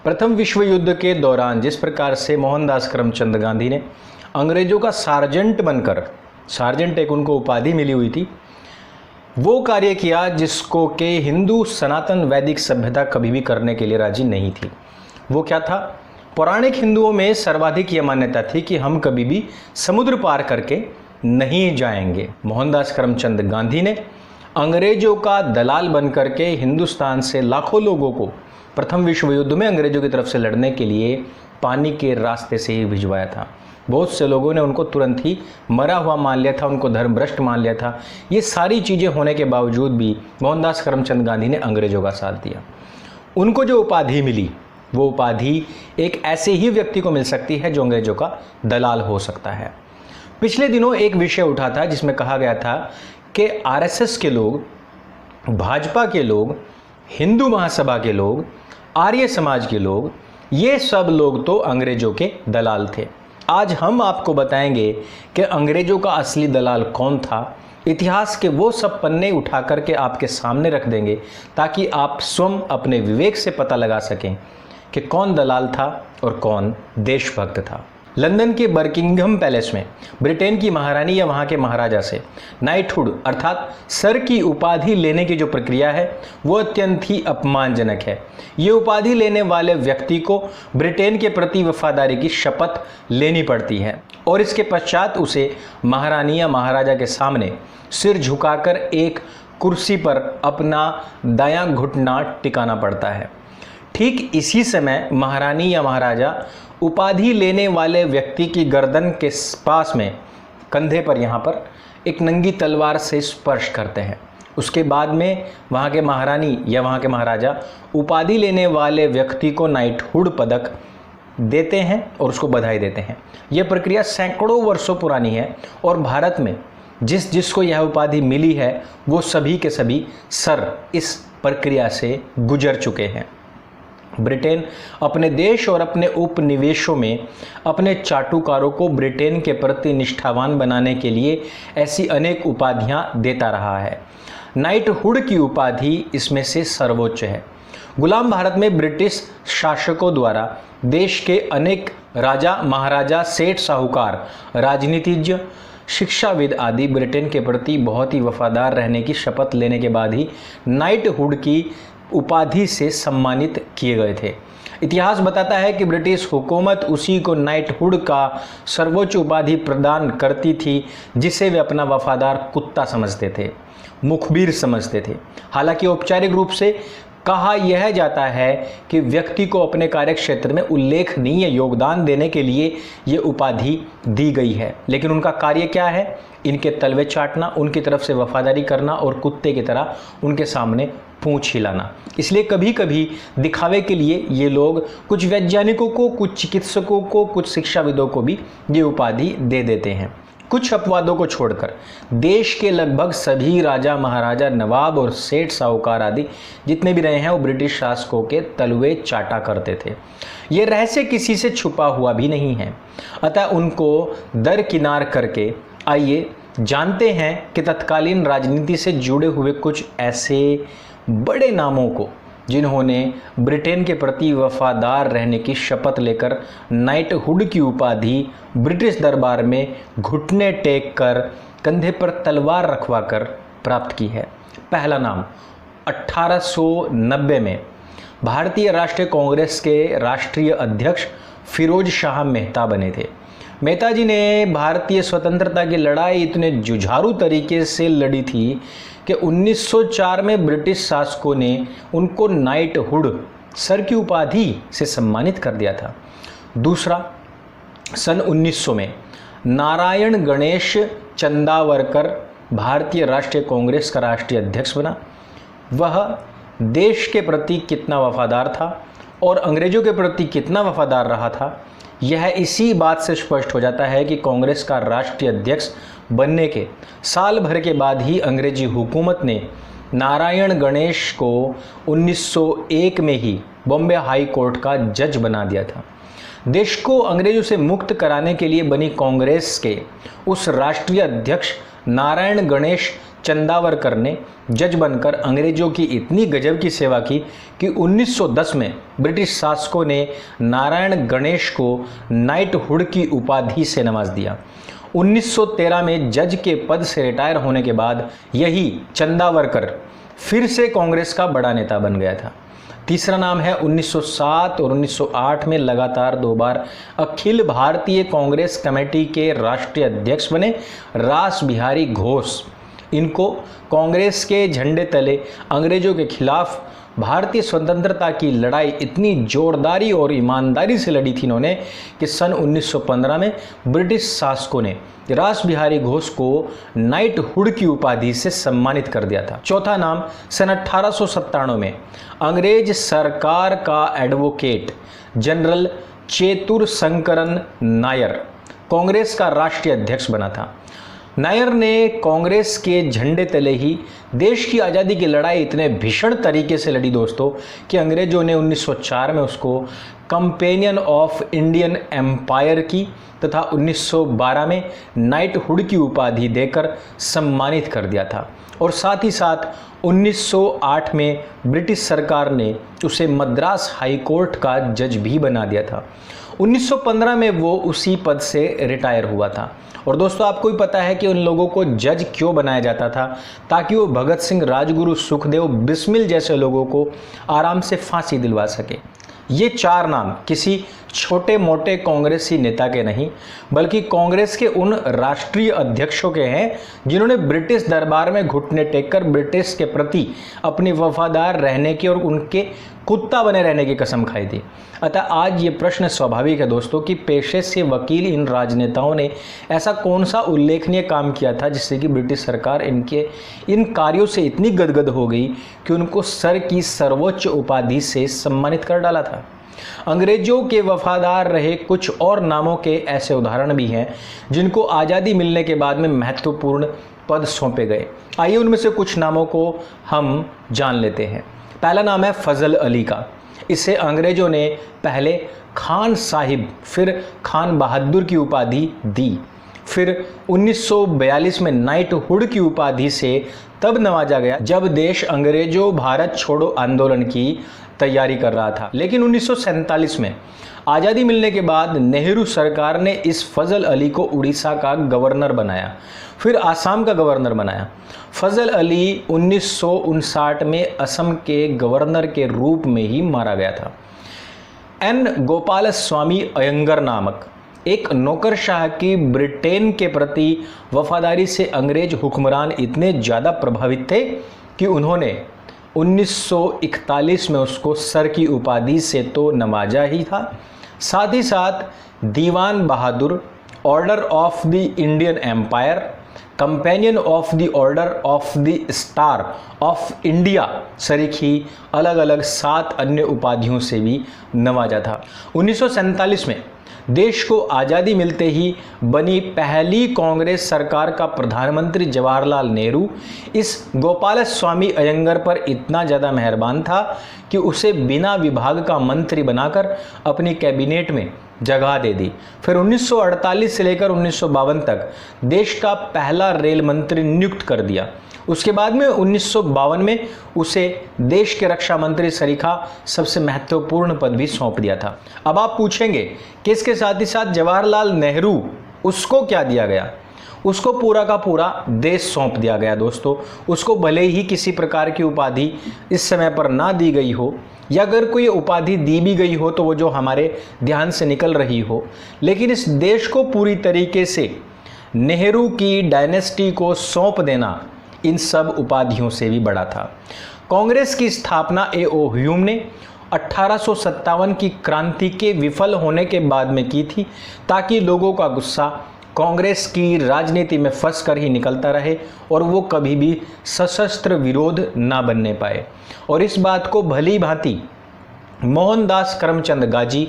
प्रथम विश्व युद्ध के दौरान जिस प्रकार से मोहनदास करमचंद गांधी ने अंग्रेजों का सार्जेंट बनकर, सार्जेंट एक उनको उपाधि मिली हुई थी, वो कार्य किया जिसको कि हिंदू सनातन वैदिक सभ्यता कभी भी करने के लिए राजी नहीं थी। वो क्या था? पौराणिक हिंदुओं में सर्वाधिक यह मान्यता थी कि हम कभी भी समुद्र पार करके नहीं जाएंगे। मोहनदास करमचंद गांधी ने अंग्रेजों का दलाल बनकर के हिंदुस्तान से लाखों लोगों को प्रथम विश्व युद्ध में अंग्रेजों की तरफ से लड़ने के लिए पानी के रास्ते से ही भिजवाया था। बहुत से लोगों ने उनको तुरंत ही मरा हुआ मान लिया था, उनको धर्मभ्रष्ट मान लिया था। ये सारी चीज़ें होने के बावजूद भी मोहनदास करमचंद गांधी ने अंग्रेजों का साथ दिया। उनको जो उपाधि मिली, वो उपाधि एक ऐसे ही व्यक्ति को मिल सकती है जो अंग्रेजों का दलाल हो सकता है। पिछले दिनों एक विषय उठा था जिसमें कहा गया था कि आरएसएस के लोग, भाजपा के लोग, हिंदू महासभा के लोग, आर्य समाज के लोग, ये सब लोग तो अंग्रेजों के दलाल थे। आज हम आपको बताएंगे कि अंग्रेजों का असली दलाल कौन था। इतिहास के वो सब पन्ने उठा करके आपके सामने रख देंगे ताकि आप स्वयं अपने विवेक से पता लगा सकें कि कौन दलाल था और कौन देशभक्त था। लंदन के बर्किंघम पैलेस में ब्रिटेन की महारानी या वहाँ के महाराजा से नाइटहुड अर्थात सर की उपाधि लेने की जो प्रक्रिया है वो अत्यंत ही अपमानजनक है। ये उपाधि लेने वाले व्यक्ति को ब्रिटेन के प्रति वफादारी की शपथ लेनी पड़ती है और इसके पश्चात उसे महारानी या महाराजा के सामने सिर झुकाकर एक कुर्सी पर अपना दायां घुटना टिकाना पड़ता है। ठीक इसी समय महारानी या महाराजा उपाधि लेने वाले व्यक्ति की गर्दन के पास में कंधे पर यहाँ पर एक नंगी तलवार से स्पर्श करते हैं। उसके बाद में वहाँ के महारानी या वहाँ के महाराजा उपाधि लेने वाले व्यक्ति को नाइटहुड पदक देते हैं और उसको बधाई देते हैं। यह प्रक्रिया सैकड़ों वर्षों पुरानी है और भारत में जिसको यह उपाधि मिली है वो सभी के सभी सर इस प्रक्रिया से गुजर चुके हैं। ब्रिटेन अपने देश और अपने उपनिवेशों में अपने चाटुकारों को ब्रिटेन के प्रति निष्ठावान बनाने के लिए ऐसी अनेक उपाधियां देता रहा है। नाइटहुड की उपाधि इसमें से सर्वोच्च है। गुलाम भारत में ब्रिटिश शासकों द्वारा देश के अनेक राजा, महाराजा, सेठ, साहूकार, राजनीतिज्ञ, शिक्षाविद आदि ब्रिटेन के प्रति बहुत ही वफादार रहने की शपथ लेने के बाद ही नाइटहुड की उपाधि से सम्मानित किए गए थे। इतिहास बताता है कि ब्रिटिश हुकूमत उसी को नाइटहुड का सर्वोच्च उपाधि प्रदान करती थी जिसे वे अपना वफादार कुत्ता समझते थे, मुखबिर समझते थे। हालांकि औपचारिक रूप से कहा यह जाता है कि व्यक्ति को अपने कार्यक्षेत्र में उल्लेखनीय योगदान देने के लिए ये उपाधि दी गई है, लेकिन उनका कार्य क्या है? इनके तलवे चाटना, उनकी तरफ से वफादारी करना और कुत्ते की तरह उनके सामने पूंछ हिलाना। इसलिए कभी कभी दिखावे के लिए ये लोग कुछ वैज्ञानिकों को, कुछ चिकित्सकों को, कुछ शिक्षाविदों को भी ये उपाधि दे देते हैं। कुछ अपवादों को छोड़कर देश के लगभग सभी राजा, महाराजा, नवाब और सेठ, साहूकार आदि जितने भी रहे हैं वो ब्रिटिश शासकों के तलवे चाटा करते थे। ये रहस्य किसी से छुपा हुआ भी नहीं है, अतः उनको दरकिनार करके आइए जानते हैं कि तत्कालीन राजनीति से जुड़े हुए कुछ ऐसे बड़े नामों को जिन्होंने ब्रिटेन के प्रति वफादार रहने की शपथ लेकर नाइटहुड की उपाधि ब्रिटिश दरबार में घुटने टेक कर कंधे पर तलवार रखवा कर प्राप्त की है। पहला नाम 1890 में भारतीय राष्ट्रीय कांग्रेस के राष्ट्रीय अध्यक्ष फिरोज शाह मेहता बने थे। मेहता जी ने भारतीय स्वतंत्रता की लड़ाई इतने जुझारू तरीके से लड़ी थी कि 1904 में ब्रिटिश शासकों ने उनको नाइटहुड सर की उपाधि से सम्मानित कर दिया था। दूसरा, सन 1900 में नारायण गणेश चंदावरकर भारतीय राष्ट्रीय कांग्रेस का राष्ट्रीय अध्यक्ष बना। वह देश के प्रति कितना वफादार था और अंग्रेजों के प्रति कितना वफादार रहा था, यह इसी बात से स्पष्ट हो जाता है कि कांग्रेस का राष्ट्रीय अध्यक्ष बनने के साल भर के बाद ही अंग्रेजी हुकूमत ने नारायण गणेश को 1901 में ही बॉम्बे हाई कोर्ट का जज बना दिया था। देश को अंग्रेजों से मुक्त कराने के लिए बनी कांग्रेस के उस राष्ट्रीय अध्यक्ष नारायण गणेश चंदावरकर ने जज बनकर अंग्रेजों की इतनी गजब की सेवा की कि 1910 में ब्रिटिश शासकों ने नारायण गणेश को नाइटहुड की उपाधि से नवाज दिया। 1913 में जज के पद से रिटायर होने के बाद यही चंदावरकर फिर से कांग्रेस का बड़ा नेता बन गया था। तीसरा नाम है 1907 और 1908 में लगातार 2 बार अखिल भारतीय कांग्रेस कमेटी के राष्ट्रीय अध्यक्ष बने रास बिहारी घोष। इनको कांग्रेस के झंडे तले अंग्रेजों के खिलाफ भारतीय स्वतंत्रता की लड़ाई इतनी जोरदारी और ईमानदारी से लड़ी थी इन्होंने कि सन 1915 में ब्रिटिश शासकों ने रास बिहारी घोष को नाइटहुड की उपाधि से सम्मानित कर दिया था। चौथा नाम सन 1897 में अंग्रेज सरकार का एडवोकेट जनरल चेतुर शंकरन नायर कांग्रेस का राष्ट्रीय अध्यक्ष बना था। नायर ने कांग्रेस के झंडे तले ही देश की आज़ादी की लड़ाई इतने भीषण तरीके से लड़ी दोस्तों कि अंग्रेजों ने 1904 में उसको कंपेनियन ऑफ इंडियन एम्पायर की तथा 1912 में नाइटहुड की उपाधि देकर सम्मानित कर दिया था। और साथ ही साथ 1908 में ब्रिटिश सरकार ने उसे मद्रास हाई कोर्ट का जज भी बना दिया था। 1915 में वो उसी पद से रिटायर हुआ था। और दोस्तों आपको भी पता है कि उन लोगों को जज क्यों बनाया जाता था, ताकि वो भगत सिंह, राजगुरु, सुखदेव, बिस्मिल जैसे लोगों को आराम से फांसी दिलवा सके। ये 4 नाम किसी छोटे मोटे कांग्रेसी नेता के नहीं बल्कि कांग्रेस के उन राष्ट्रीय अध्यक्षों के हैं जिन्होंने ब्रिटिश दरबार में घुटने टेककर ब्रिटिश के प्रति अपनी वफादार रहने की और उनके कुत्ता बने रहने की कसम खाई थी। अतः आज ये प्रश्न स्वाभाविक है दोस्तों कि पेशे से वकील इन राजनेताओं ने ऐसा कौन सा उल्लेखनीय काम किया था जिससे कि ब्रिटिश सरकार इनके इन कार्यों से इतनी गदगद हो गई कि उनको सर की सर्वोच्च उपाधि से सम्मानित कर डाला था। अंग्रेजों के वफादार रहे कुछ और नामों के ऐसे उदाहरण भी हैं जिनको आज़ादी मिलने के बाद में महत्वपूर्ण पद सौंपे गए। आइए उनमें से कुछ नामों को हम जान लेते हैं। पहला नाम है फजल अली का। इसे अंग्रेजों ने पहले खान साहिब फिर खान बहादुर की उपाधि दी। फिर 1942 में नाइटहुड की उपाधि से तब नवाजा गया जब देश अंग्रेजों भारत छोड़ो आंदोलन की तैयारी कर रहा था। लेकिन 1947 में आज़ादी मिलने के बाद नेहरू सरकार ने इस फजल अली को उड़ीसा का गवर्नर बनाया, फिर आसाम का गवर्नर बनाया। फजल अली 1959 में असम के गवर्नर के रूप में ही मारा गया था। एन गोपाल स्वामी अयंगर नामक एक नौकरशाह की ब्रिटेन के प्रति वफादारी से अंग्रेज हुक्मरान इतने ज़्यादा प्रभावित थे कि उन्होंने 1941 में उसको सर की उपाधि से तो नवाजा ही था, साथ ही साथ Diwan Bahadur, Order of the Indian Empire, Companion of the Order of the Star of India सरीख ही अलग अलग 7 अन्य उपाधियों से भी नवाजा था। 1947 में देश को आज़ादी मिलते ही बनी पहली कांग्रेस सरकार का प्रधानमंत्री जवाहरलाल नेहरू इस गोपाल स्वामी अयंगर पर इतना ज़्यादा मेहरबान था कि उसे बिना विभाग का मंत्री बनाकर अपनी कैबिनेट में जगह दे दी। फिर 1948 से लेकर 1952 तक देश का पहला रेल मंत्री नियुक्त कर दिया। उसके बाद में 1952 में उसे देश के रक्षा मंत्री सरीखा सबसे महत्वपूर्ण पद भी सौंप दिया था। अब आप पूछेंगे कि इसके साथ ही साथ जवाहरलाल नेहरू उसको क्या दिया गया? उसको पूरा का पूरा देश सौंप दिया गया दोस्तों। उसको भले ही किसी प्रकार की उपाधि इस समय पर ना दी गई हो या अगर कोई उपाधि दी भी गई हो तो वो जो हमारे ध्यान से निकल रही हो, लेकिन इस देश को पूरी तरीके से नेहरू की डायनेस्टी को सौंप देना इन सब उपाधियों से भी बड़ा था। कांग्रेस की स्थापना ए.ओ. ह्यूम ने 1857 की क्रांति के विफल होने के बाद में की थी ताकि लोगों का गुस्सा कांग्रेस की राजनीति में फंस कर ही निकलता रहे और वो कभी भी सशस्त्र विरोध ना बनने पाए। और इस बात को भली भांति मोहनदास करमचंद गांधी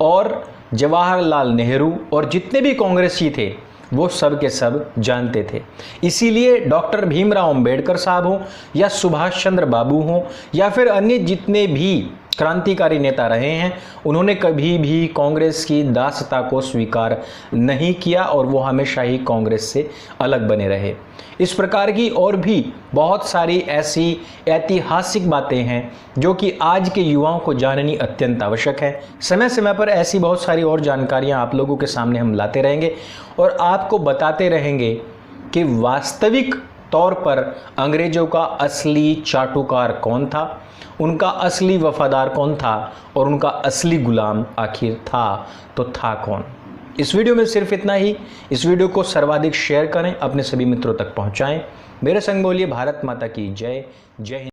और जवाहरलाल नेहरू और जितने भी कांग्रेसी थे वो सब के सब जानते थे। इसीलिए डॉक्टर भीमराव अंबेडकर साहब हों या सुभाष चंद्र बाबू हों या फिर अन्य जितने भी क्रांतिकारी नेता रहे हैं। उन्होंने कभी भी कांग्रेस की दासता को स्वीकार नहीं किया और वो हमेशा ही कांग्रेस से अलग बने रहे। इस प्रकार की और भी बहुत सारी ऐसी ऐतिहासिक बातें हैं जो कि आज के युवाओं को जाननी अत्यंत आवश्यक है। समय समय पर ऐसी बहुत सारी और जानकारियां आप लोगों के सामने हम लाते रहेंगे और आपको बताते रहेंगे कि वास्तविक तौर पर अंग्रेजों का असली चाटुकार कौन था, उनका असली वफादार कौन था और उनका असली गुलाम आखिर था तो था कौन। इस वीडियो में सिर्फ इतना ही। इस वीडियो को सर्वाधिक शेयर करें, अपने सभी मित्रों तक पहुंचाएं। मेरे संग बोलिए भारत माता की जय। जय हिंद।